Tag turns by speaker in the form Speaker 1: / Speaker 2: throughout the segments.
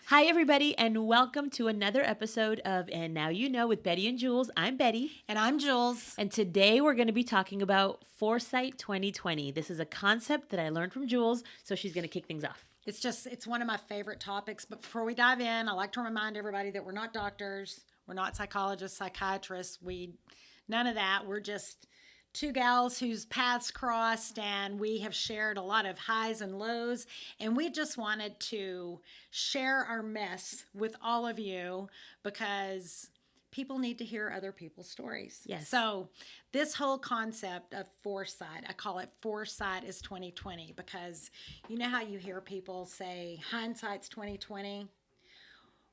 Speaker 1: Hi, everybody, and welcome to another episode of And Now You Know with Bette and Julz. I'm Bette.
Speaker 2: And I'm Julz.
Speaker 1: And today we're going to be talking about Foresight 2020. This is a concept that I learned from Julz, so she's going to kick things off.
Speaker 2: It's one of my favorite topics. But before we dive in, I like to remind everybody that we're not doctors. We're not psychologists, psychiatrists. None of that. We're just two gals whose paths crossed, and we have shared a lot of highs and lows, and we just wanted to share our mess with all of you because people need to hear other people's stories.
Speaker 1: Yes.
Speaker 2: So this whole concept of foresight, I call it Foresight is 2020, because you know how you hear people say hindsight's 2020?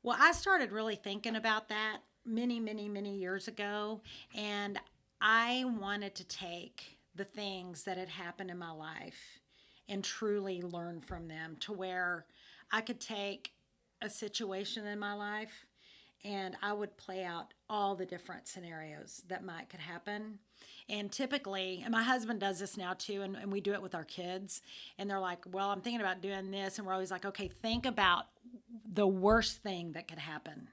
Speaker 2: Well, I started really thinking about that many, many, many years ago, and I wanted to take the things that had happened in my life and truly learn from them, to where I could take a situation in my life and I would play out all the different scenarios that could happen. And typically, and my husband does this now too, and we do it with our kids, and they're like, well, I'm thinking about doing this, and we're always like, okay, think about the worst thing that could happen.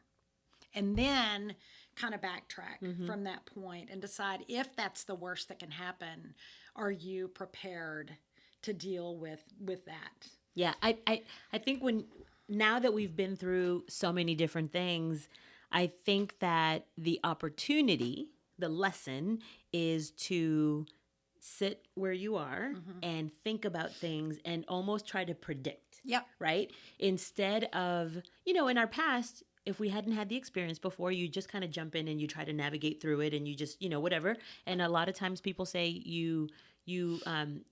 Speaker 2: And then kind of backtrack from that point and decide, if that's the worst that can happen, are you prepared to deal with that?
Speaker 1: Yeah, I think now that we've been through so many different things, I think that the opportunity, the lesson, is to sit where you are and think about things and almost try to predict.
Speaker 2: Yep.
Speaker 1: Right? Instead of, in our past, if we hadn't had the experience before, you just kind of jump in and you try to navigate through it, and you just, whatever. And a lot of times people say you can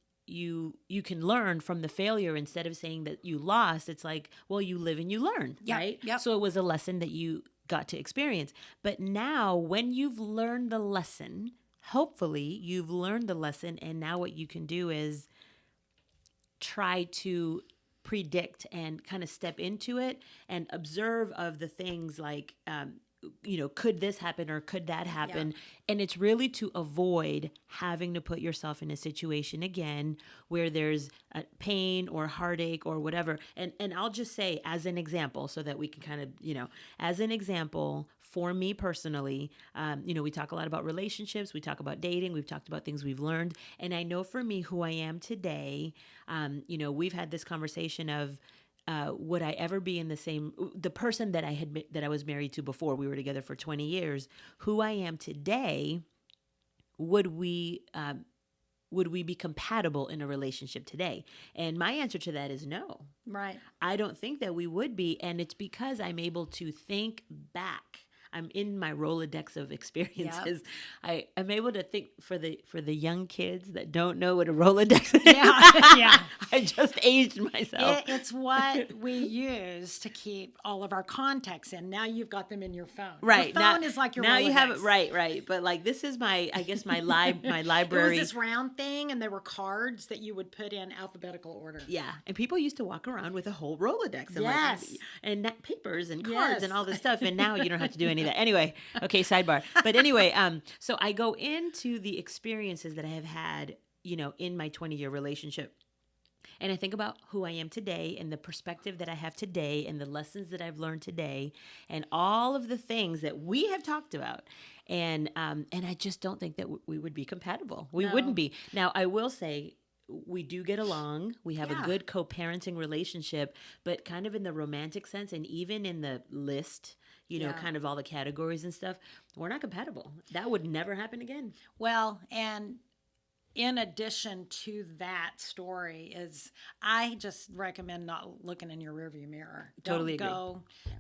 Speaker 1: learn from the failure instead of saying that you lost. It's like, well, you live and you learn, right?
Speaker 2: Yep.
Speaker 1: So it was a lesson that you got to experience. But now when you've learned the lesson, hopefully you've learned the lesson, and now what you can do is try to predict and kind of step into it and observe of the things like, could this happen or could that happen? Yeah. And it's really to avoid having to put yourself in a situation again where there's a pain or heartache or whatever. And I'll just say, as an example, so that we can kind of, as an example, for me personally, we talk a lot about relationships, we talk about dating, we've talked about things we've learned. And I know for me, who I am today, we've had this conversation of, would I ever be in the person that I was married to before? We were together for 20 years. Who I am today, would we be compatible in a relationship today? And my answer to that is no.
Speaker 2: Right.
Speaker 1: I don't think that we would be, and it's because I'm able to think back. I'm in my Rolodex of experiences. Yep. I'm able to think for the young kids that don't know what a Rolodex is.
Speaker 2: Yeah.
Speaker 1: I just aged myself.
Speaker 2: It's what we use to keep all of our contacts in. Now you've got them in your phone.
Speaker 1: Right.
Speaker 2: Your phone is like your
Speaker 1: now
Speaker 2: Rolodex.
Speaker 1: You have it right. But like, this is my library.
Speaker 2: It was this round thing, and there were cards that you would put in alphabetical order.
Speaker 1: Yeah, and people used to walk around with a whole Rolodex and
Speaker 2: yes.
Speaker 1: and papers and cards and all this stuff. And now you don't have to do any of that. Anyway, okay, sidebar. But anyway, so I go into the experiences that I have had, in my 20-year relationship. And I think about who I am today and the perspective that I have today and the lessons that I've learned today and all of the things that we have talked about. And I just don't think that we would be compatible. We wouldn't be. Now, I will say, we do get along. We have a good co-parenting relationship, but kind of in the romantic sense, and even in the list, kind of all the categories and stuff, we're not compatible. That would never happen again.
Speaker 2: Well, and in addition to that story is, I just recommend not looking in your rearview mirror.
Speaker 1: Totally agree.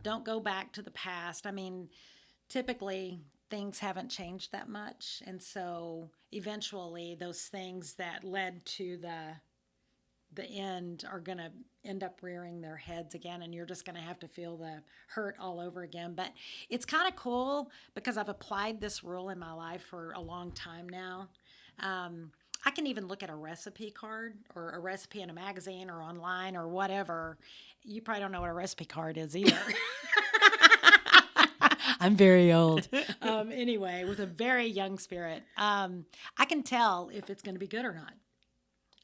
Speaker 2: Don't go back to the past. I mean, typically things haven't changed that much. And so eventually those things that led to the end are going to end up rearing their heads again, and you're just going to have to feel the hurt all over again. But it's kind of cool because I've applied this rule in my life for a long time now. I can even look at a recipe card or a recipe in a magazine or online or whatever. You probably don't know what a recipe card is either. I'm very old. Anyway, with a very young spirit, I can tell if it's going to be good or not.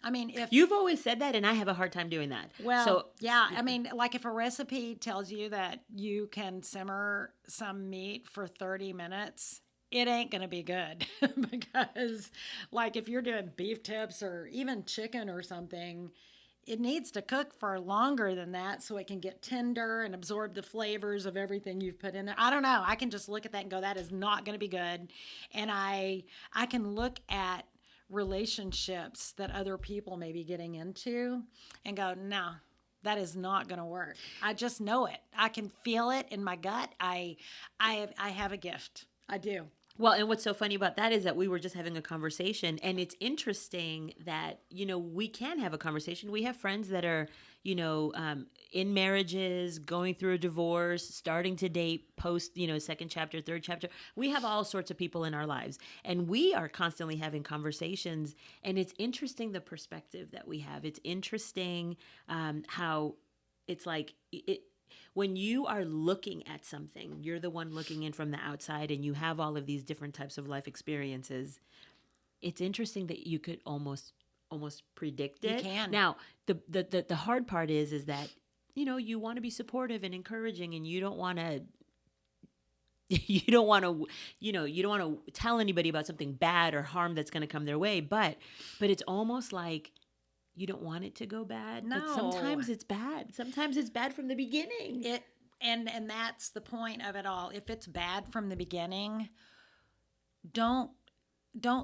Speaker 2: I mean, if
Speaker 1: You've always said that, and I have a hard time doing that.
Speaker 2: well,
Speaker 1: So
Speaker 2: yeah, I mean, like if a recipe tells you that you can simmer some meat for 30 minutes, it ain't going to be good because like if you're doing beef tips or even chicken or something, it needs to cook for longer than that so it can get tender and absorb the flavors of everything you've put in there. I don't know. I can just look at that and go, that is not going to be good. And I can look at relationships that other people may be getting into and go, no, that is not going to work. I just know it. I can feel it in my gut. I have a gift. I do.
Speaker 1: well, and what's so funny about that is that we were just having a conversation, and it's interesting that, we can have a conversation. We have friends that are, in marriages, going through a divorce, starting to date, post, second chapter, third chapter. We have all sorts of people in our lives, and we are constantly having conversations, and it's interesting the perspective that we have. It's interesting how it's like when you are looking at something, you're the one looking in from the outside, and you have all of these different types of life experiences. It's interesting that you could almost predict it.
Speaker 2: You can.
Speaker 1: Now, the hard part is that you want to be supportive and encouraging, and you don't want to tell anybody about something bad or harm that's going to come their way, but it's almost like you don't want it to go bad.
Speaker 2: No.
Speaker 1: But sometimes it's bad. Sometimes it's bad from the beginning.
Speaker 2: And that's the point of it all. If it's bad from the beginning, don't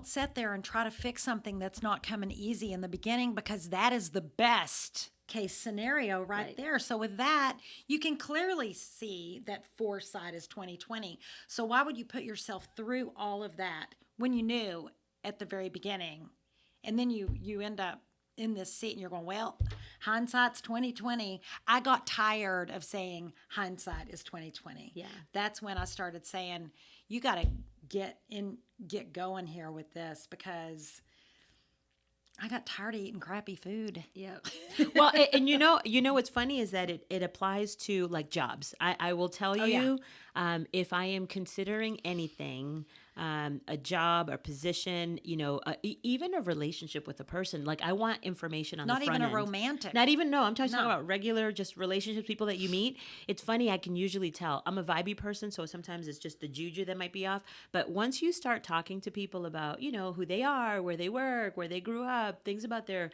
Speaker 2: sit there and try to fix something that's not coming easy in the beginning, because that is the best case scenario right there. So with that, you can clearly see that foresight is 2020. So why would you put yourself through all of that when you knew at the very beginning? And then you end up in this seat and you're going, well, hindsight's 2020. I got tired of saying hindsight is 2020.
Speaker 1: Yeah.
Speaker 2: That's when I started saying, you got to get going here with this, because I got tired of eating crappy food.
Speaker 1: Yeah. Well, and what's funny is that it applies to like jobs. I will tell you, if I am considering anything, a job or position, even a relationship with a person, like I want information on
Speaker 2: Not
Speaker 1: the front
Speaker 2: even
Speaker 1: end.
Speaker 2: a romantic.
Speaker 1: Not even, no, I'm talking about regular just relationships, people that you meet. It's funny, I can usually tell. I'm a vibey person, so sometimes it's just the juju that might be off. But once you start talking to people about, who they are, where they work, where they grew up, things about their,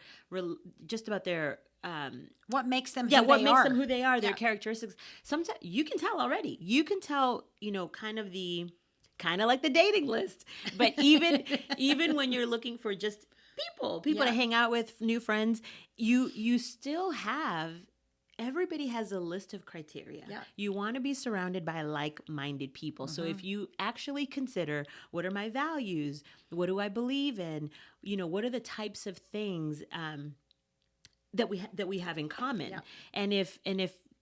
Speaker 1: just about their
Speaker 2: what makes them
Speaker 1: what
Speaker 2: who they
Speaker 1: makes
Speaker 2: are.
Speaker 1: them who they are, their characteristics. Sometimes you can tell already. You can tell, kind of like the dating list. But even when you're looking for just people to hang out with, new friends, you still have, everybody has a list of criteria.
Speaker 2: Yeah.
Speaker 1: You want to be surrounded by like-minded people. So if you actually consider, what are my values? What do I believe in? What are the types of things that we have in common?
Speaker 2: Yeah.
Speaker 1: And if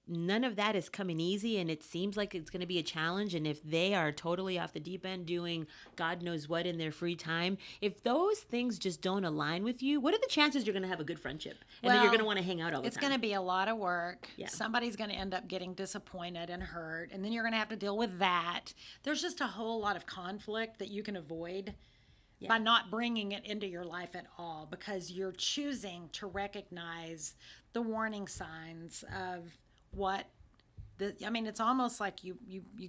Speaker 1: none of that is coming easy, and it seems like it's going to be a challenge, and if they are totally off the deep end doing God knows what in their free time, if those things just don't align with you, what are the chances you're going to have a good friendship and that you're going to want to hang out all the
Speaker 2: It's
Speaker 1: time?
Speaker 2: going to be a lot of work.
Speaker 1: Yeah.
Speaker 2: Somebody's going to end up getting disappointed and hurt, and then you're going to have to deal with that. There's just a whole lot of conflict that you can avoid by not bringing it into your life at all, because you're choosing to recognize the warning signs of it's almost like you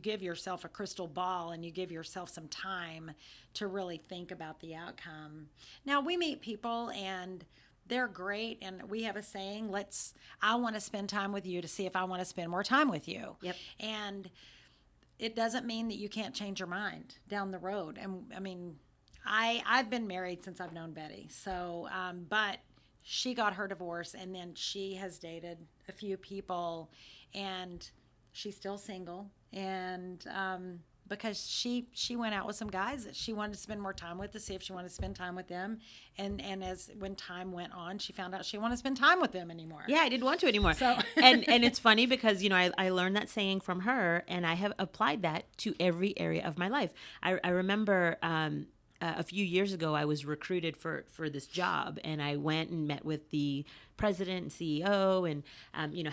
Speaker 2: give yourself a crystal ball and you give yourself some time to really think about the outcome. Now, we meet people and they're great, and we have a saying, I want to spend time with you to see if I want to spend more time with you.
Speaker 1: Yep.
Speaker 2: And it doesn't mean that you can't change your mind down the road. And I've been married since I've known Bette. So, but she got her divorce, and then she has dated a few people, and she's still single. And because she went out with some guys that she wanted to spend more time with, to see if she wanted to spend time with them. And when time went on, she found out she wanted to spend time with them anymore.
Speaker 1: Yeah, I didn't want to anymore.
Speaker 2: So
Speaker 1: and it's funny because, I learned that saying from her, and I have applied that to every area of my life. I remember a few years ago, I was recruited for this job, and I went and met with the president and CEO, and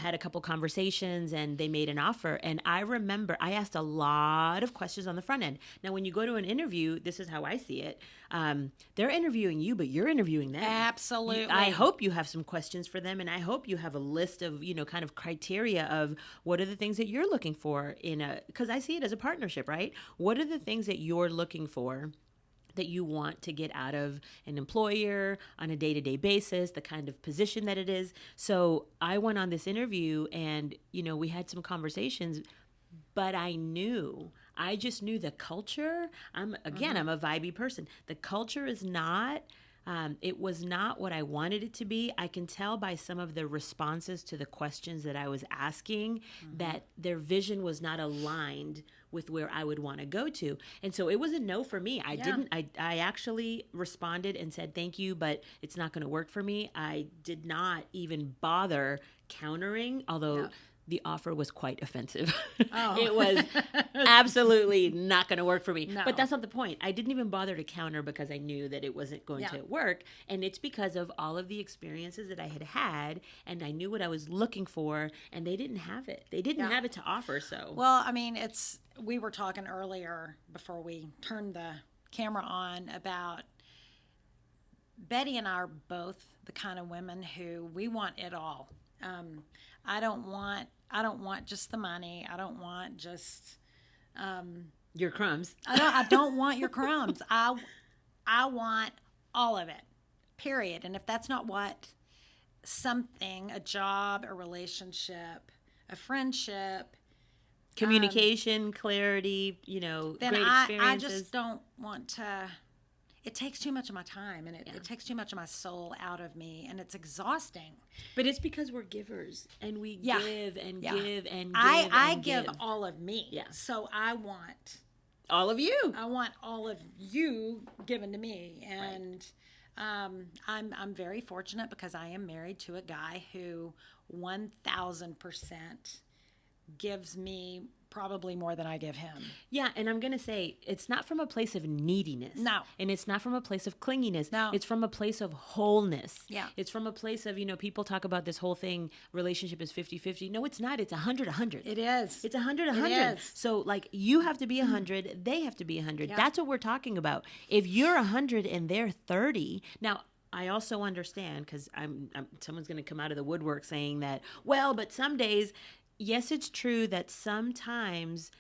Speaker 1: had a couple conversations, and they made an offer. And I remember I asked a lot of questions on the front end. Now, when you go to an interview, this is how I see it. They're interviewing you, but you're interviewing them.
Speaker 2: Absolutely.
Speaker 1: I hope you have some questions for them, and I hope you have a list of kind of criteria of what are the things that you're looking for because I see it as a partnership, right? What are the things that you're looking for that you want to get out of an employer on a day-to-day basis, the kind of position that it is. So I went on this interview, and we had some conversations, but I just knew the culture. I'm a vibey person. The culture is not, it was not what I wanted it to be. I can tell by some of the responses to the questions that I was asking that their vision was not aligned with where I would want to go to. And so it was a no for me. I actually responded and said, thank you, but it's not going to work for me. I did not even bother countering, although the offer was quite offensive.
Speaker 2: Oh.
Speaker 1: It was absolutely not going to work for me.
Speaker 2: No.
Speaker 1: But that's not the point. I didn't even bother to counter because I knew that it wasn't going to work. And it's because of all of the experiences that I had had, and I knew what I was looking for, and they didn't have it. They didn't have it to offer. So
Speaker 2: well, I mean, we were talking earlier before we turned the camera on about Bette and I are both the kind of women who we want it all. I don't want just the money. I don't want just
Speaker 1: your crumbs.
Speaker 2: I don't want your crumbs. I want all of it. Period. And if that's not what a job, a relationship, a friendship,
Speaker 1: communication, clarity,
Speaker 2: then
Speaker 1: great experiences.
Speaker 2: I just don't want to. It takes too much of my time, and it takes too much of my soul out of me, and it's exhausting.
Speaker 1: But it's because we're givers, and we give and give and give.
Speaker 2: I give all of me.
Speaker 1: Yeah.
Speaker 2: So I want
Speaker 1: all of you.
Speaker 2: I want all of you given to me, and I'm very fortunate because I am married to a guy who 1,000% gives me probably more than I give him.
Speaker 1: Yeah, and I'm going to say it's not from a place of neediness.
Speaker 2: No.
Speaker 1: And it's not from a place of clinginess.
Speaker 2: No.
Speaker 1: It's from a place of wholeness.
Speaker 2: Yeah.
Speaker 1: It's from a place of, people talk about this whole thing, relationship is 50-50. No, it's not. It's 100-100.
Speaker 2: It is.
Speaker 1: It's 100-100.
Speaker 2: It is.
Speaker 1: So, you have to be 100, they have to be 100.
Speaker 2: Yeah.
Speaker 1: That's what we're talking about. If you're 100 and they're 30, now, I also understand, because someone's going to come out of the woodwork saying that, well, but some days... Yes, it's true that sometimes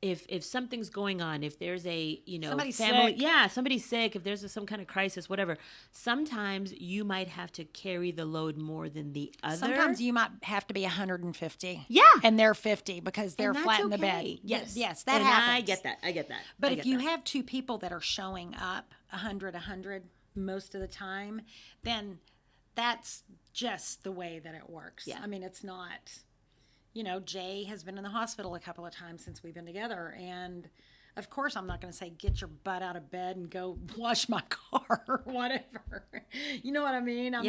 Speaker 1: if something's going on, if there's a,
Speaker 2: somebody's
Speaker 1: family,
Speaker 2: sick.
Speaker 1: Somebody's sick, if there's some kind of crisis, whatever, sometimes you might have to carry the load more than the other.
Speaker 2: Sometimes you might have to be 150.
Speaker 1: Yeah.
Speaker 2: And they're 50 because they're flat in the bed.
Speaker 1: Okay. Yes.
Speaker 2: Yes, that
Speaker 1: and
Speaker 2: happens.
Speaker 1: I get that.
Speaker 2: But if you have two people that are showing up 100 most of the time, then that's just the way that it works.
Speaker 1: Yeah.
Speaker 2: I mean, it's not... Jay has been in the hospital a couple of times since we've been together. And of course, I'm not going to say, get your butt out of bed and go wash my car or whatever. You know what I mean? I'm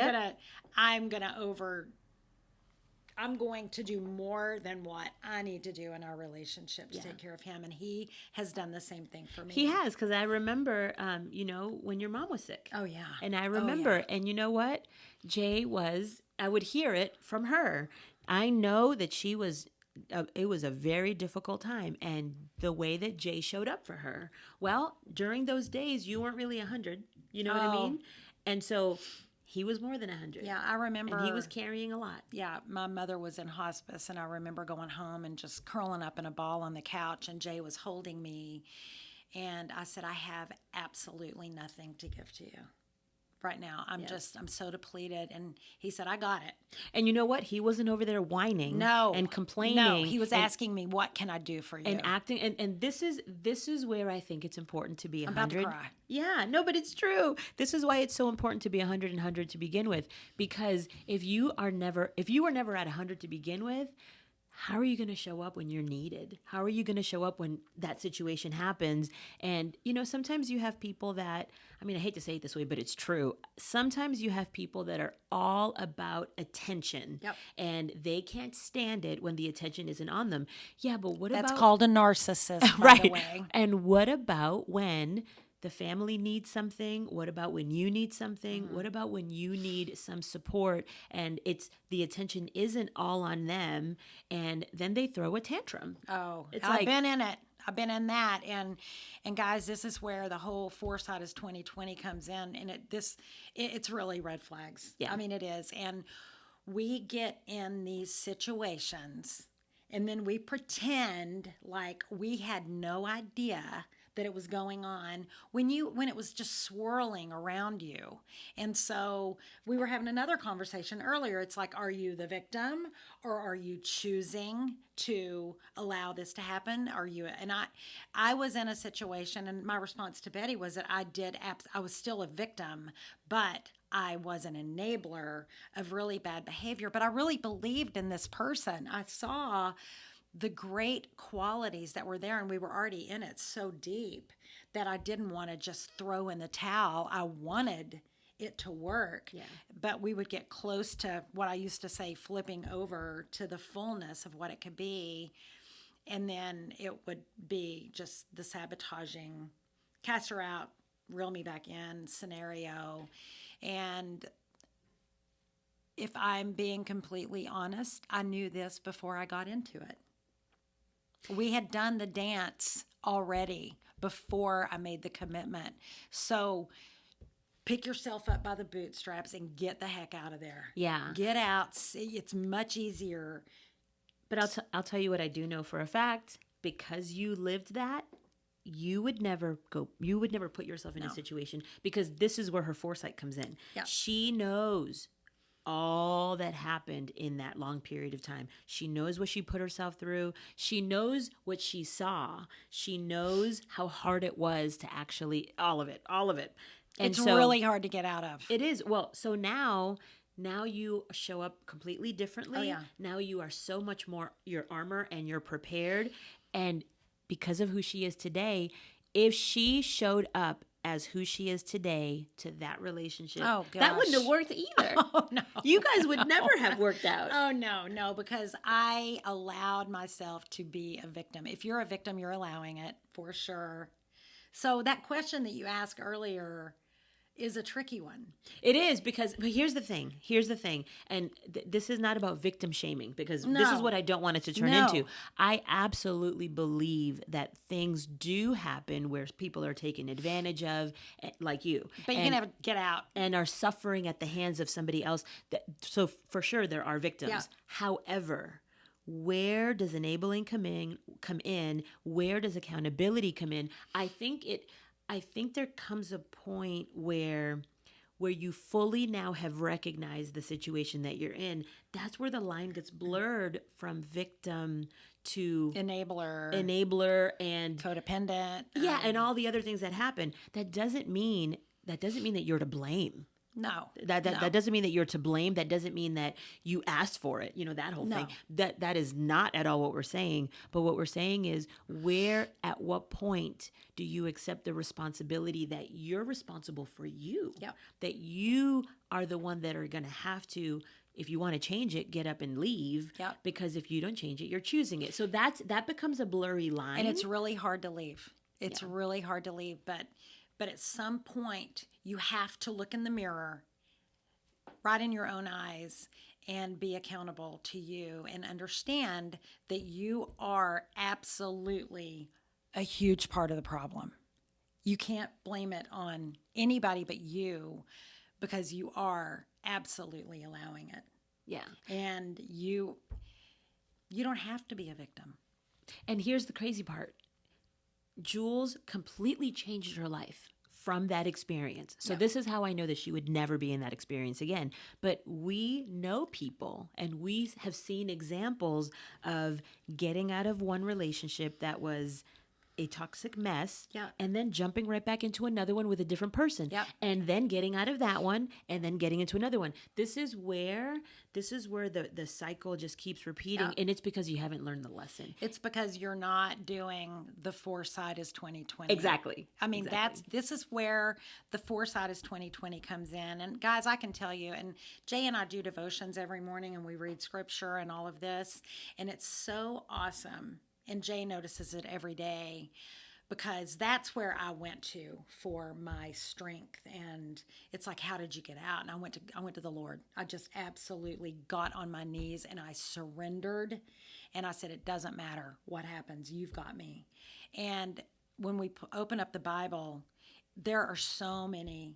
Speaker 2: going to do more than what I need to do in our relationship to take care of him. And he has done the same thing for me.
Speaker 1: He has, because I remember, when your mom was sick.
Speaker 2: Oh, yeah.
Speaker 1: And I remember, and you know what? I would hear it from her. I know that it was a very difficult time, and the way that Jay showed up for her. Well, during those days, you weren't really 100. You know what I mean? And so he was more than 100.
Speaker 2: Yeah, I remember.
Speaker 1: And he was carrying a lot.
Speaker 2: Yeah, my mother was in hospice, and I remember going home and just curling up in a ball on the couch, and Jay was holding me. And I said, I have absolutely nothing to give to you. Right now, I'm so depleted. And he said, I got it.
Speaker 1: And you know what? He wasn't over there whining and complaining.
Speaker 2: No, he was asking me, what can I do for you?
Speaker 1: And acting. And this is where I think it's important to be 100.
Speaker 2: I'm about to cry.
Speaker 1: Yeah, no, but it's true. This is why it's so important to be 100 to begin with. Because if you were never at 100 to begin with, how are you going to show up when you're needed? How are you going to show up when that situation happens? And, sometimes you have people that, I hate to say it this way, but it's true. Sometimes you have people that are all about attention.
Speaker 2: Yep.
Speaker 1: And they can't stand it when the attention isn't on them. Yeah, but
Speaker 2: That's called a narcissist, by
Speaker 1: right.
Speaker 2: the way.
Speaker 1: And what about when the family needs something? What about when you need something? What about when you need some support and it's the attention isn't all on them and then they throw a tantrum?
Speaker 2: Oh,
Speaker 1: It's
Speaker 2: I've
Speaker 1: like,
Speaker 2: been in it. I've been in that, and guys, this is where the whole Foresight is 2020 comes in, and it's really red flags.
Speaker 1: Yeah.
Speaker 2: I mean, it is, and we get in these situations, and then we pretend like we had no idea that it was going on when it was just swirling around you. And so we were having another conversation earlier. It's like, are you the victim or are you choosing to allow this to happen? Are you? And I was in a situation, and my response to Bette was that I was still a victim, but I was an enabler of really bad behavior. But I really believed in this person. I saw the great qualities that were there, and we were already in it so deep that I didn't want to just throw in the towel. I wanted it to work.
Speaker 1: Yeah.
Speaker 2: But we would get close to what I used to say, flipping over to the fullness of what it could be. And then it would be just the sabotaging, cast her out, reel me back in scenario. And if I'm being completely honest, I knew this before I got into it. We had done the dance already before I made the commitment. So pick yourself up by the bootstraps and get the heck out of there.
Speaker 1: Yeah.
Speaker 2: Get out. It's much easier.
Speaker 1: But I'll tell you what I do know for a fact. Because you lived that, you would never put yourself in a situation, because this is where her foresight comes in.
Speaker 2: Yep.
Speaker 1: She knows all that happened in that long period of time. She knows what she put herself through. She knows what she saw. She knows how hard it was to actually, all of it. And
Speaker 2: It's really hard to get out of.
Speaker 1: It is. Well, so now you show up completely differently.
Speaker 2: Oh, yeah.
Speaker 1: Now you are so much more your armor and you're prepared. And because of who she is today, if she showed up as who she is today to that relationship, that wouldn't have worked either.
Speaker 2: Oh, no.
Speaker 1: You guys would never have worked out.
Speaker 2: Oh, no, because I allowed myself to be a victim. If you're a victim, you're allowing it for sure. So that question that you asked earlier is a tricky one.
Speaker 1: It is, but here's the thing. And this is not about victim shaming, because this is what I don't want it to turn into. I absolutely believe that things do happen where people are taken advantage of, like you.
Speaker 2: But you can have get out.
Speaker 1: And are suffering at the hands of somebody else. So for sure there are victims.
Speaker 2: Yeah.
Speaker 1: However, where does enabling come in? Where does accountability come in? I think there comes a point where you fully now have recognized the situation that you're in. That's where the line gets blurred from victim to enabler and
Speaker 2: codependent.
Speaker 1: Yeah, and all the other things that happen. That doesn't mean that you're to blame.
Speaker 2: No.
Speaker 1: That doesn't mean that you're to blame. That doesn't mean that you asked for it. That whole thing. That is not at all what we're saying. But what we're saying is, at what point do you accept the responsibility that you're responsible for you?
Speaker 2: Yep.
Speaker 1: That you are the one that are going to have to, if you want to change it, get up and leave.
Speaker 2: Yep.
Speaker 1: Because if you don't change it, you're choosing it. So that becomes a blurry line.
Speaker 2: And it's really hard to leave. It's really hard to leave, but at some point, you have to look in the mirror, right in your own eyes, and be accountable to you and understand that you are absolutely a huge part of the problem. You can't blame it on anybody but you, because you are absolutely allowing it.
Speaker 1: Yeah.
Speaker 2: And you don't have to be a victim.
Speaker 1: And here's the crazy part. Julz completely changed her life from that experience. So this is how I know that she would never be in that experience again. But we know people, and we have seen examples of getting out of one relationship that was a toxic mess, and then jumping right back into another one with a different person, and then getting out of that one, and then getting into another one. This is where the cycle just keeps repeating, and it's because you haven't learned the lesson.
Speaker 2: It's because you're not doing the Foresight is 2020.
Speaker 1: Exactly.
Speaker 2: I mean, this is where the Foresight is 2020 comes in. And guys, I can tell you, and Jay and I do devotions every morning, and we read scripture and all of this, and it's so awesome. And Jay notices it every day. because that's where I went to for my strength. And it's like, how did you get out? And I went to the Lord. I just absolutely got on my knees and I surrendered. And I said, it doesn't matter what happens. You've got me. And when we open up the Bible, there are so many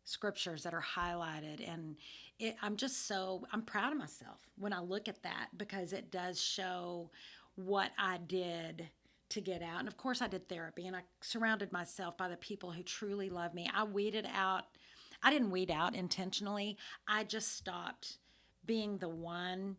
Speaker 2: scriptures that are highlighted, and I'm proud of myself when I look at that, because it does show what I did to get out. And of course I did therapy, and I surrounded myself by the people who truly love me. I didn't weed out intentionally. I just stopped being the one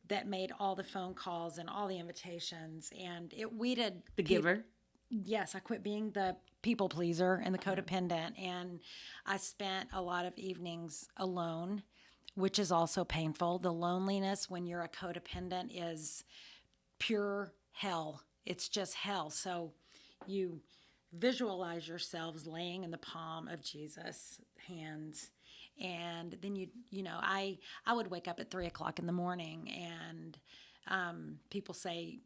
Speaker 2: that made all the phone calls and all the invitations, and it weeded
Speaker 1: The giver.
Speaker 2: Yes, I quit being the people pleaser and the codependent, and I spent a lot of evenings alone, which is also painful. The loneliness when you're a codependent is pure hell. It's just hell. So you visualize yourselves laying in the palm of Jesus' hands, and then I would wake up at 3:00 in the morning, and people say,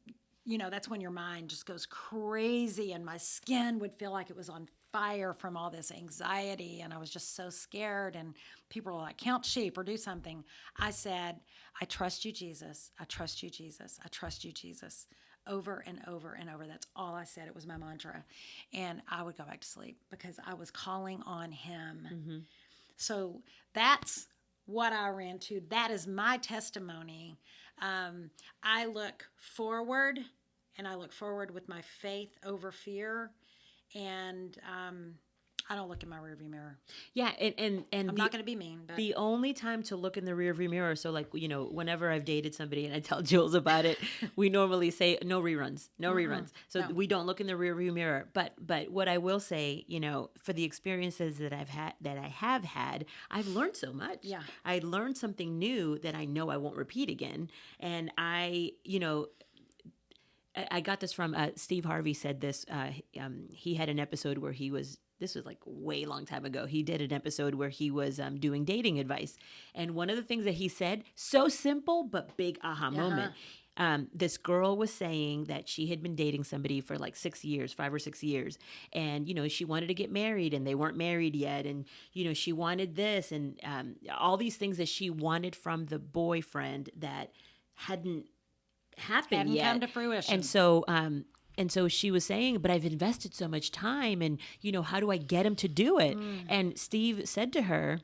Speaker 2: that's when your mind just goes crazy, and my skin would feel like it was on fire from all this anxiety, and I was just so scared, and people were like, count sheep or do something. I said, I trust you, Jesus. I trust you, Jesus. I trust you, Jesus. Over and over and over. That's all I said. It was my mantra. And I would go back to sleep because I was calling on him. Mm-hmm. So that's what I ran to. That is my testimony. I look forward, and I look forward with my faith over fear, and I don't look in my rearview mirror.
Speaker 1: Yeah, and
Speaker 2: I'm not going to be mean, but
Speaker 1: the only time to look in the rearview mirror, so like, whenever I've dated somebody and I tell Julz about it, we normally say no reruns. So we don't look in the rearview mirror. But what I will say, for the experiences that I have had, I've learned so much.
Speaker 2: Yeah.
Speaker 1: I learned something new that I know I won't repeat again. And I got this from Steve Harvey said this. He had an episode where this was like way long time ago. He did an episode where he was doing dating advice. And one of the things that he said, so simple, but big aha moment. This girl was saying that she had been dating somebody for like 5 or 6 years. And, she wanted to get married and they weren't married yet. And, she wanted this and all these things that she wanted from the boyfriend that hadn't happened yet.
Speaker 2: Come to fruition.
Speaker 1: And so she was saying, but I've invested so much time and, how do I get him to do it? And Steve said to her,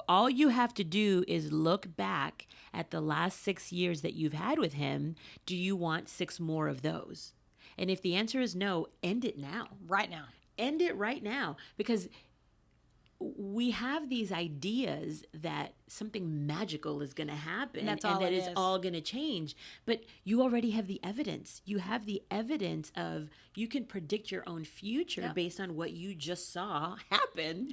Speaker 1: all you have to do is look back at the last 6 years that you've had with him. Do you want 6 more of those? And if the answer is no, end it now.
Speaker 2: Right now.
Speaker 1: End it right now. Because we have these ideas that something magical is going to happen and that it's all going to change. But you already have the evidence. You have the evidence of you can predict your own future based on what you just saw happen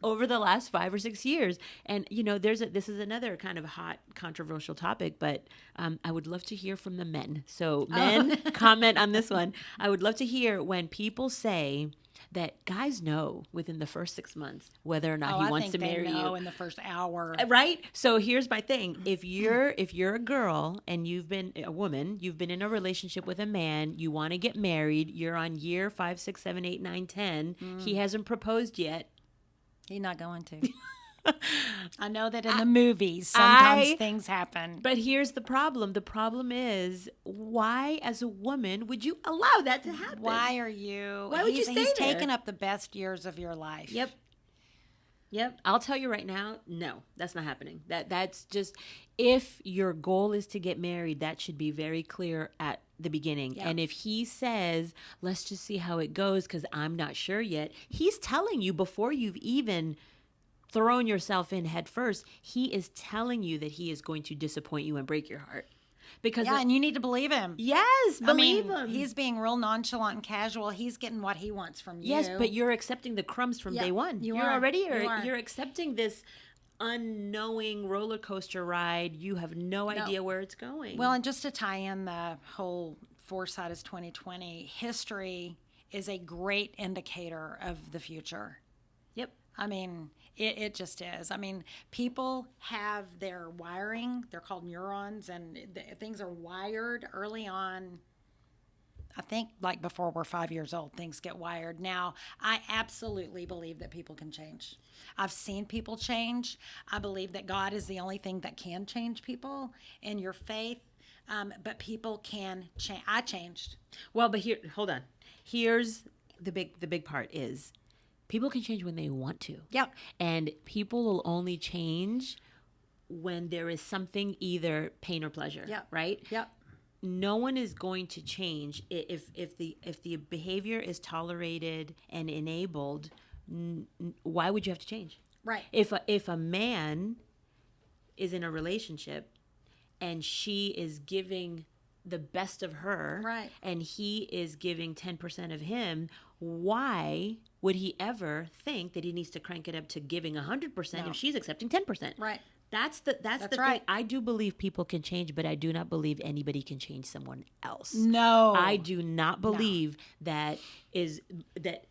Speaker 1: over the last 5 or 6 years. And, this is another kind of hot, controversial topic, but I would love to hear from the men. So men, comment on this one. I would love to hear when people say that guys know within the first 6 months whether or not he wants to marry you.
Speaker 2: In the first hour,
Speaker 1: right? So here's my thing: if you're a girl and you've been a woman, you've been in a relationship with a man, you want to get married, you're on year 5, 6, 7, 8, 9, 10. He hasn't proposed yet.
Speaker 2: He's not going to. I know that in the movies, sometimes things happen.
Speaker 1: But here's the problem. The problem is, why, as a woman, would you allow that to happen?
Speaker 2: Why would you stay there? He's taken up the best years of your life.
Speaker 1: Yep. I'll tell you right now, no, that's not happening. That's just, if your goal is to get married, that should be very clear at the beginning. Yep. And if he says, let's just see how it goes because I'm not sure yet, he's telling you before you've even thrown yourself in head first, he is telling you that he is going to disappoint you and break your heart.
Speaker 2: And you need to believe him.
Speaker 1: Yes, believe him.
Speaker 2: He's being real nonchalant and casual. He's getting what he wants from you.
Speaker 1: Yes, but you're accepting the crumbs from day one. You're accepting this unknowing roller coaster ride. You have no idea where it's going.
Speaker 2: Well, and just to tie in the whole Foresight is 2020, history is a great indicator of the future.
Speaker 1: Yep.
Speaker 2: It just is. People have their wiring. They're called neurons, and things are wired early on. I think like before we're 5 years old, things get wired. Now, I absolutely believe that people can change. I've seen people change. I believe that God is the only thing that can change people and your faith. But people can change. I changed.
Speaker 1: Well, but here, hold on. Here's the big part is people can change when they want to.
Speaker 2: Yep.
Speaker 1: And people will only change when there is something, either pain or pleasure.
Speaker 2: Yep.
Speaker 1: Right?
Speaker 2: Yep.
Speaker 1: No one is going to change if the behavior is tolerated and enabled. Why would you have to change?
Speaker 2: Right.
Speaker 1: If a man is in a relationship and she is giving the best of her,
Speaker 2: Right.
Speaker 1: and he is giving 10% of him, why would he ever think that he needs to crank it up to giving 100%
Speaker 2: No.
Speaker 1: if she's accepting 10%?
Speaker 2: Right.
Speaker 1: That's the
Speaker 2: right.
Speaker 1: thing. I do believe people can change, but I do not believe anybody can change someone else.
Speaker 2: No.
Speaker 1: I do not believe that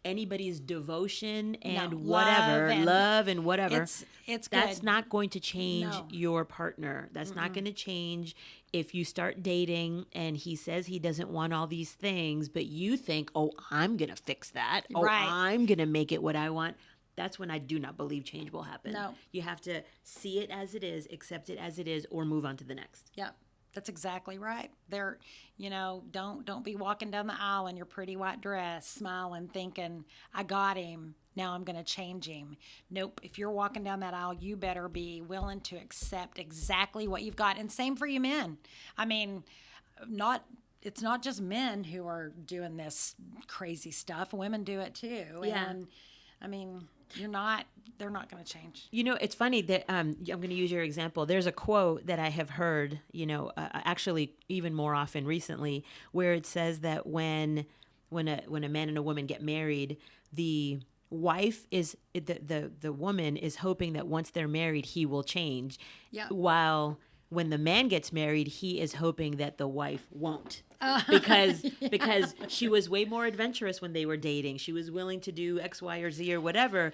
Speaker 1: anybody's devotion and
Speaker 2: No.
Speaker 1: whatever, love and whatever.
Speaker 2: It's
Speaker 1: that's
Speaker 2: good.
Speaker 1: not going to change
Speaker 2: No.
Speaker 1: your partner. That's not going to change if you start dating and he says he doesn't want all these things, but you think, "Oh, I'm going to fix that. Oh,
Speaker 2: Right.
Speaker 1: I'm going to make it what I want." That's when I do not believe change will happen.
Speaker 2: No.
Speaker 1: You have to see it as it is, accept it as it is, or move on to the next.
Speaker 2: Yep. That's exactly right. There, don't be walking down the aisle in your pretty white dress, smiling, thinking, I got him. Now I'm going to change him. Nope. If you're walking down that aisle, you better be willing to accept exactly what you've got. And same for you men. I mean, it's not just men who are doing this crazy stuff. Women do it too.
Speaker 1: Yeah.
Speaker 2: And I mean, they're not going to change.
Speaker 1: It's funny that I'm going to use your example. There's a quote that I have heard, actually even more often recently, where it says that when a man and a woman get married, the wife is the woman is hoping that once they're married, he will change.
Speaker 2: Yeah.
Speaker 1: While when the man gets married, he is hoping that the wife won't. Because she was way more adventurous when they were dating. She was willing to do X, Y, or Z or whatever,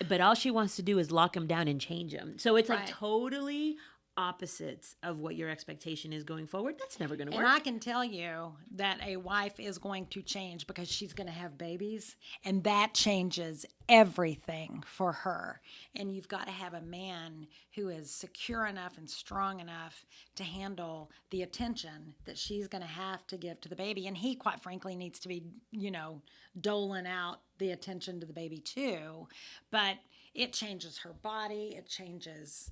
Speaker 1: but all she wants to do is lock him down and change him. So it's like
Speaker 2: Right.
Speaker 1: totally opposites of what your expectation is going forward. That's never going to work.
Speaker 2: And I can tell you that a wife is going to change because she's going to have babies, and that changes everything for her. And you've got to have a man who is secure enough and strong enough to handle the attention that she's going to have to give to the baby. And he, quite frankly, needs to be, doling out the attention to the baby too. But it changes her body. It changes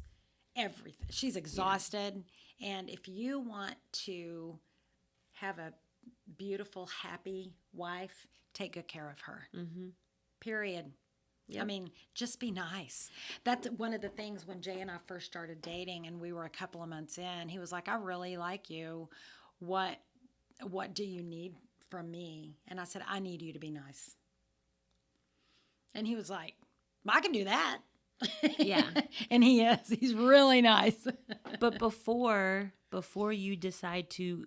Speaker 2: everything. She's exhausted. Yeah. And if you want to have a beautiful, happy wife, take good care of her. Mm-hmm. Period. Yep. I mean, just be nice. That's one of the things when Jay and I first started dating and we were a couple of months in, he was like, I really like you. What do you need from me? And I said, I need you to be nice. And he was like, I can do that.
Speaker 1: Yeah.
Speaker 2: And he is. He's really nice.
Speaker 1: But before you decide to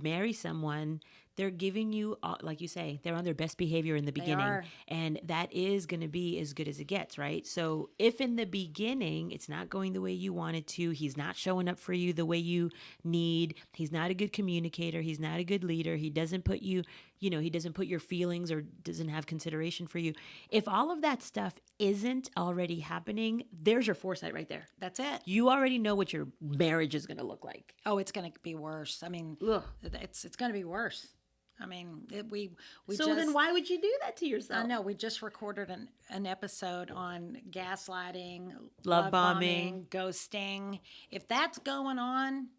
Speaker 1: marry someone, they're giving you, like you say, they're on their best behavior in the beginning. And that is going to be as good as it gets, right? So if in the beginning it's not going the way you want it to, he's not showing up for you the way you need, he's not a good communicator, he's not a good leader, he doesn't put you, he doesn't put your feelings or doesn't have consideration for you. If all of that stuff isn't already happening, there's your foresight right there.
Speaker 2: That's it.
Speaker 1: You already know what your marriage is going to look like.
Speaker 2: Oh, it's going to be worse. I mean,
Speaker 1: Ugh.
Speaker 2: it's going to be worse. I mean,
Speaker 1: then why would you do that to yourself?
Speaker 2: I know. We just recorded an episode on gaslighting,
Speaker 1: love bombing,
Speaker 2: ghosting. If that's going on,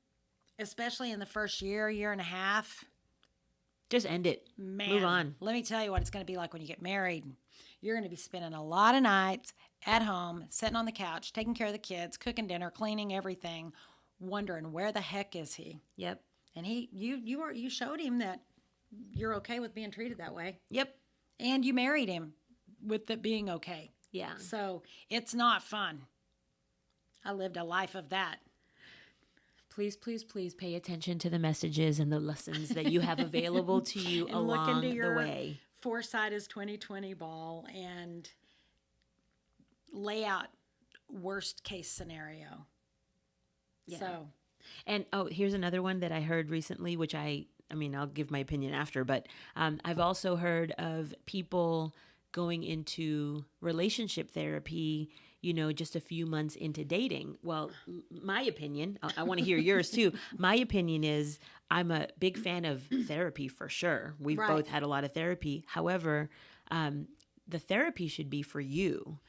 Speaker 2: especially in the first year and a half,
Speaker 1: just end it.
Speaker 2: Man,
Speaker 1: move on.
Speaker 2: Let me tell you what it's going to be like when you get married. You're going to be spending a lot of nights at home, sitting on the couch, taking care of the kids, cooking dinner, cleaning everything, wondering where the heck is he?
Speaker 1: Yep.
Speaker 2: And you showed him that you're okay with being treated that way.
Speaker 1: Yep.
Speaker 2: And you married him with it being okay.
Speaker 1: Yeah.
Speaker 2: So it's not fun. I lived a life of that.
Speaker 1: Please, please, please pay attention to the messages and the lessons that you have available to you
Speaker 2: and
Speaker 1: along
Speaker 2: look into your
Speaker 1: the way.
Speaker 2: Foresight is 2020 ball and lay out worst case scenario.
Speaker 1: Yeah.
Speaker 2: So.
Speaker 1: And here's another one that I heard recently, which I I mean, I'll give my opinion after, but I've also heard of people going into relationship therapy, just a few months into dating. Well, my opinion, I want to hear yours too. My opinion is I'm a big fan of therapy for sure. We've
Speaker 2: Right.
Speaker 1: both had a lot of therapy. However, the therapy should be for you.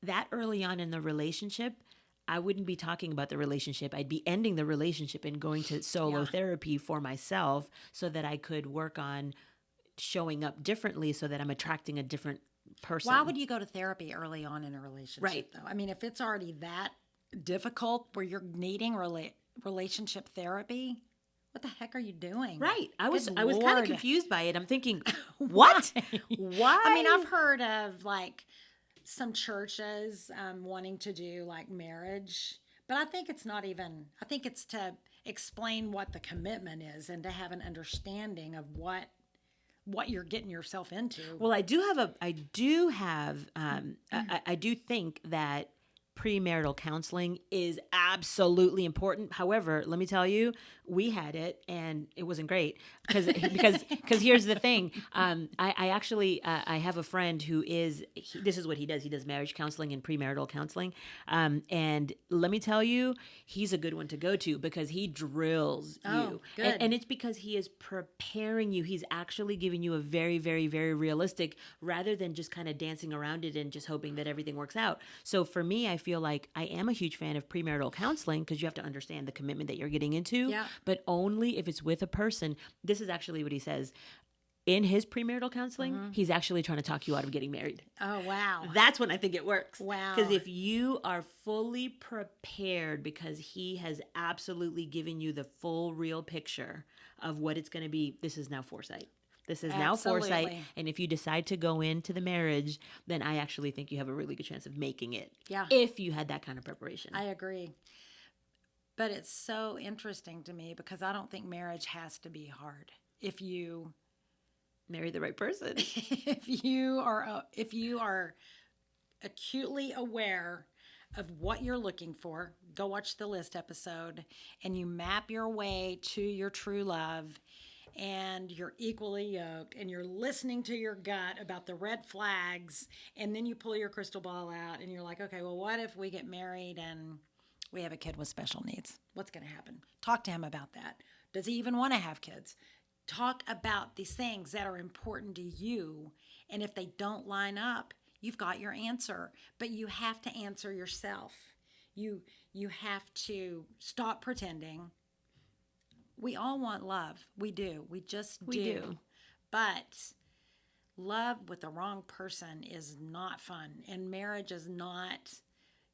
Speaker 1: That early on in the relationship, I wouldn't be talking about the relationship. I'd be ending the relationship and going to solo therapy for myself so that I could work on showing up differently so that I'm attracting a different person.
Speaker 2: Why would you go to therapy early on in a relationship,
Speaker 1: Right.
Speaker 2: though? I mean, if it's already that difficult where you're needing relationship therapy, what the heck are you doing?
Speaker 1: Right. I was
Speaker 2: Good
Speaker 1: kind of
Speaker 2: Lord.
Speaker 1: confused by it. I'm thinking, what? Why?
Speaker 2: I mean, I've heard of like some churches wanting to do like marriage, but I think it's not even, I think it's to explain what the commitment is and to have an understanding of what you're getting yourself into.
Speaker 1: Well, I do think that premarital counseling is absolutely important. However, let me tell you, we had it and it wasn't great because here's the thing. I actually I have a friend who this is what he does. He does marriage counseling and premarital counseling. And let me tell you, he's a good one to go to because he drills you.
Speaker 2: Good.
Speaker 1: And it's because he is preparing you. He's actually giving you a very, very, very realistic rather than just kind of dancing around it and just hoping that everything works out. So for me, I feel like I am a huge fan of premarital counseling because you have to understand the commitment that you're getting into, but only if it's with a person. This is actually what he says. In his premarital counseling, he's actually trying to talk you out of getting married.
Speaker 2: Oh, wow.
Speaker 1: That's when I think it works.
Speaker 2: Wow.
Speaker 1: Because if you are fully prepared because he has absolutely given you the full real picture of what it's going to be, this is now foresight. This is now foresight. And if you decide to go into the marriage, then I actually think you have a really good chance of making it.
Speaker 2: Yeah.
Speaker 1: If you had that kind of preparation.
Speaker 2: I agree. But it's so interesting to me because I don't think marriage has to be hard. If you
Speaker 1: marry the right person.
Speaker 2: if you are acutely aware of what you're looking for, go watch the list episode and you map your way to your true love. And you're equally yoked and you're listening to your gut about the red flags. And then you pull your crystal ball out and you're like, okay, well, what if we get married and we have a kid with special needs? What's going to happen? Talk to him about that. Does he even want to have kids? Talk about these things that are important to you. And if they don't line up, you've got your answer. But you have to answer yourself. You have to stop pretending. We all want love. We do. We just do. But love with the wrong person is not fun. And marriage is not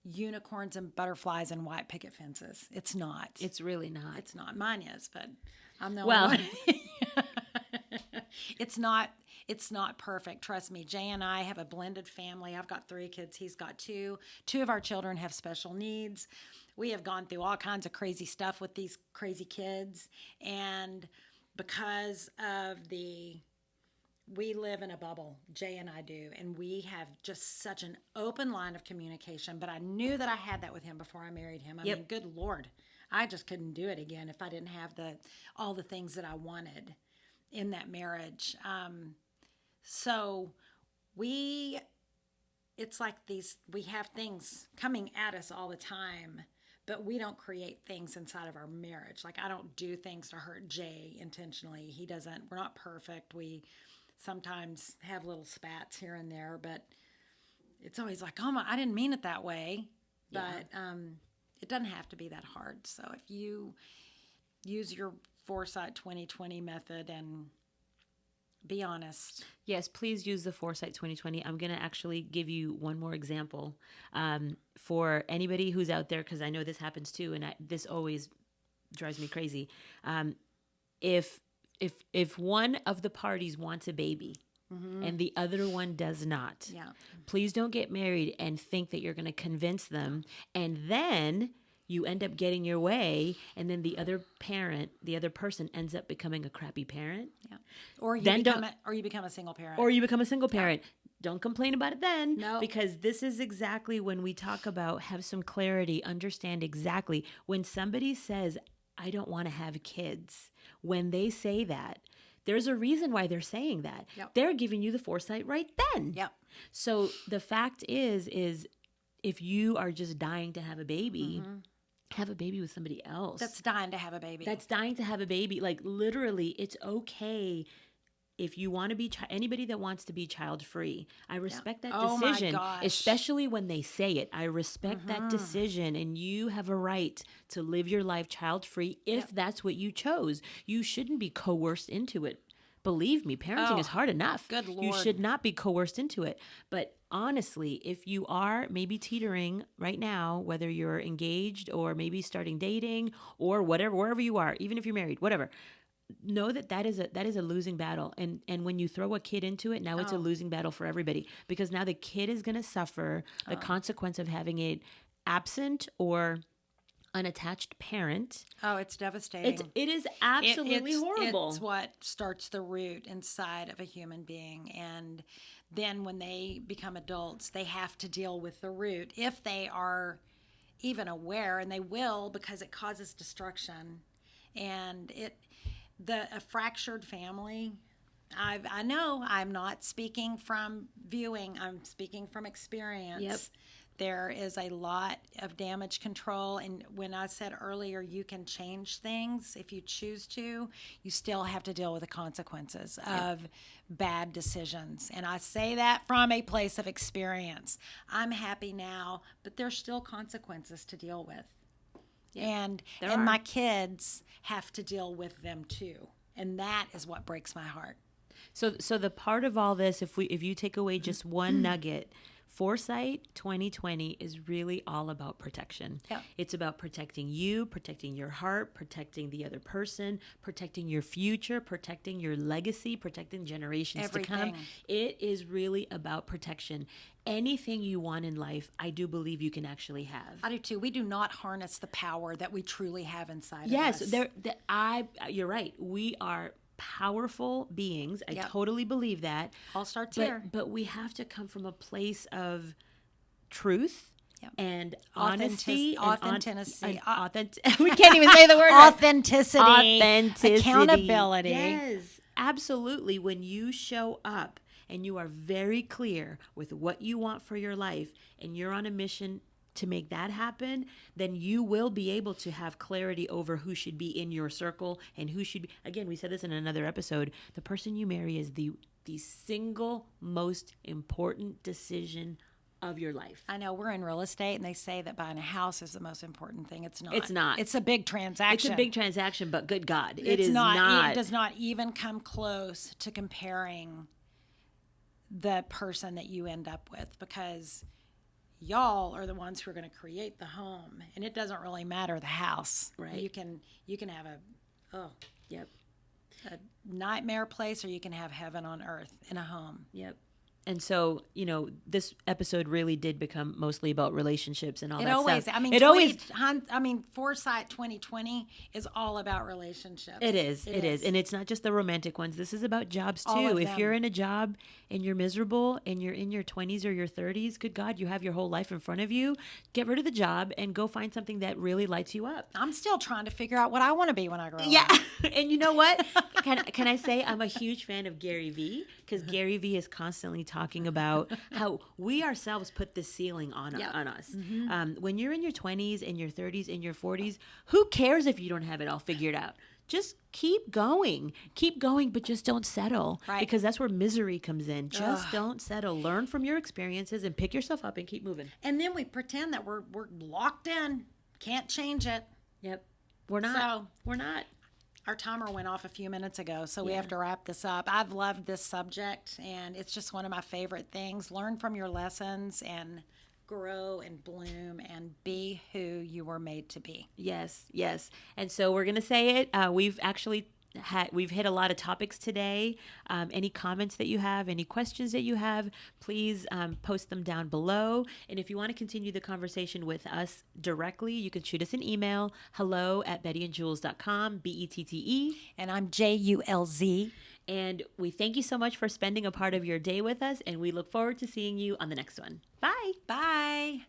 Speaker 2: unicorns and butterflies and white picket fences. It's not.
Speaker 1: It's really not.
Speaker 2: It's not. Mine is, but I'm the only one. It's not perfect. Trust me. Jay and I have a blended family. I've got 3 kids. He's got 2. 2 of our children have special needs. We have gone through all kinds of crazy stuff with these crazy kids. And because of we live in a bubble, Jay and I do, and we have just such an open line of communication. But I knew that I had that with him before I married him. I mean, good Lord, I just couldn't do it again if I didn't have all the things that I wanted in that marriage. So it's like we have things coming at us all the time, but we don't create things inside of our marriage. Like I don't do things to hurt Jay intentionally. He doesn't. We're not perfect. We sometimes have little spats here and there, but it's always like, oh, I didn't mean it that way. But it doesn't have to be that hard. So if you use your Foresight 2020 method and be honest.
Speaker 1: Yes, please use the Foresight 2020. I'm going to actually give you one more example for anybody who's out there, because I know this happens too, and this always drives me crazy. If one of the parties wants a baby and the other one does not, please don't get married and think that you're going to convince them, and then you end up getting your way, and then the other person ends up becoming a crappy parent.
Speaker 2: Yeah. Or you become a single parent.
Speaker 1: Or you become a single parent. Don't complain about it then.
Speaker 2: No.
Speaker 1: Because this is exactly when we talk about have some clarity, understand exactly. When somebody says, I don't want to have kids. When they say that, there's a reason why they're saying that.
Speaker 2: Yep.
Speaker 1: They're giving you the foresight right then.
Speaker 2: Yep.
Speaker 1: So the fact is if you are just dying to have a baby, have a baby with somebody else.
Speaker 2: That's dying to have a baby.
Speaker 1: That's dying to have a baby. Like literally, it's okay if you want to be anybody that wants to be child free. I respect that
Speaker 2: Oh my
Speaker 1: decision,
Speaker 2: gosh.
Speaker 1: especially when they say it. I respect that decision, and you have a right to live your life child free if that's what you chose. You shouldn't be coerced into it. Believe me, parenting is hard enough.
Speaker 2: Good Lord.
Speaker 1: You should not be coerced into it. But honestly, if you are maybe teetering right now, whether you're engaged or maybe starting dating or whatever, wherever you are, even if you're married, whatever, know that is a losing battle. And when you throw a kid into it, now it's a losing battle for everybody, because now the kid is going to suffer the consequence of having a absent or unattached parent.
Speaker 2: Oh, it's devastating.
Speaker 1: It is absolutely horrible.
Speaker 2: It's what starts the root inside of a human being. And then when they become adults, they have to deal with the root if they are even aware, and they will, because it causes destruction. And a fractured family, I know I'm not speaking from viewing, I'm speaking from experience.
Speaker 1: Yep.
Speaker 2: There is a lot of damage control. And when I said earlier, you can change things if you choose to, you still have to deal with the consequences of bad decisions. And I say that from a place of experience. I'm happy now, but there's still consequences to deal with. And my kids have to deal with them too. And that is what breaks my heart.
Speaker 1: So the part of all this, if you take away just one nugget, Foresight 2020 is really all about protection.
Speaker 2: Yeah.
Speaker 1: It's about protecting you, protecting your heart, protecting the other person, protecting your future, protecting your legacy, protecting generations to come.
Speaker 2: Everything.
Speaker 1: It is really about protection. Anything you want in life, I do believe you can actually have.
Speaker 2: I do too. We do not harness the power that we truly have inside
Speaker 1: Yes,
Speaker 2: of us.
Speaker 1: you're right. We are powerful beings. I
Speaker 2: Yep.
Speaker 1: totally believe that.
Speaker 2: All starts here.
Speaker 1: But we have to come from a place of truth
Speaker 2: Yep.
Speaker 1: and honesty.
Speaker 2: Authenticity.
Speaker 1: We can't even say the word.
Speaker 2: Authenticity. Accountability.
Speaker 1: Yes, absolutely. When you show up and you are very clear with what you want for your life and you're on a mission to make that happen, then you will be able to have clarity over who should be in your circle and who should be. Again, we said this in another episode. The person you marry is the single most important decision of your life.
Speaker 2: I know we're in real estate, and they say that buying a house is the most important thing. It's not.
Speaker 1: It's not.
Speaker 2: It's a big transaction.
Speaker 1: It's a big transaction, but good God, it
Speaker 2: It's
Speaker 1: is not.
Speaker 2: It does not even come close to comparing the person that you end up with, because y'all are the ones who are going to create the home, and it doesn't really matter the house.
Speaker 1: Right.
Speaker 2: You can have
Speaker 1: Yep.
Speaker 2: a nightmare place, or you can have heaven on earth in a home.
Speaker 1: Yep. And so, this episode really did become mostly about relationships and all that stuff.
Speaker 2: Foresight 2020 is all about relationships.
Speaker 1: It is. And it's not just the romantic ones. This is about jobs
Speaker 2: All
Speaker 1: too.
Speaker 2: of
Speaker 1: If
Speaker 2: them.
Speaker 1: you're in a job and you're miserable and you're in your 20s or your 30s, good God, you have your whole life in front of you. Get rid of the job and go find something that really lights you up.
Speaker 2: I'm still trying to figure out what I want to be when I grow up.
Speaker 1: Yeah. And you know what? Can I say I'm a huge fan of Gary Vee, because Gary Vee is constantly talking about how we ourselves put this ceiling on us. Mm-hmm. When you're in your 20s and your 30s and your 40s, who cares if you don't have it all figured out? Just keep going, but just don't settle.
Speaker 2: Right.
Speaker 1: Because that's where misery comes in. Just don't settle. Learn from your experiences and pick yourself up and keep moving.
Speaker 2: And then we pretend that we're locked in, can't change it.
Speaker 1: Yep. We're not.
Speaker 2: Our timer went off a few minutes ago, so we have to wrap this up. I've loved this subject, and it's just one of my favorite things. Learn from your lessons and grow and bloom and be who you were made to be.
Speaker 1: Yes. And so we're going to say it. We've hit a lot of topics today. Any comments that you have, any questions that you have, please post them down below. And if you want to continue the conversation with us directly, you can shoot us an email, hello@bettyandjulz.com, BETTE.
Speaker 2: And I'm JULZ.
Speaker 1: And we thank you so much for spending a part of your day with us, and we look forward to seeing you on the next one. Bye.
Speaker 2: Bye.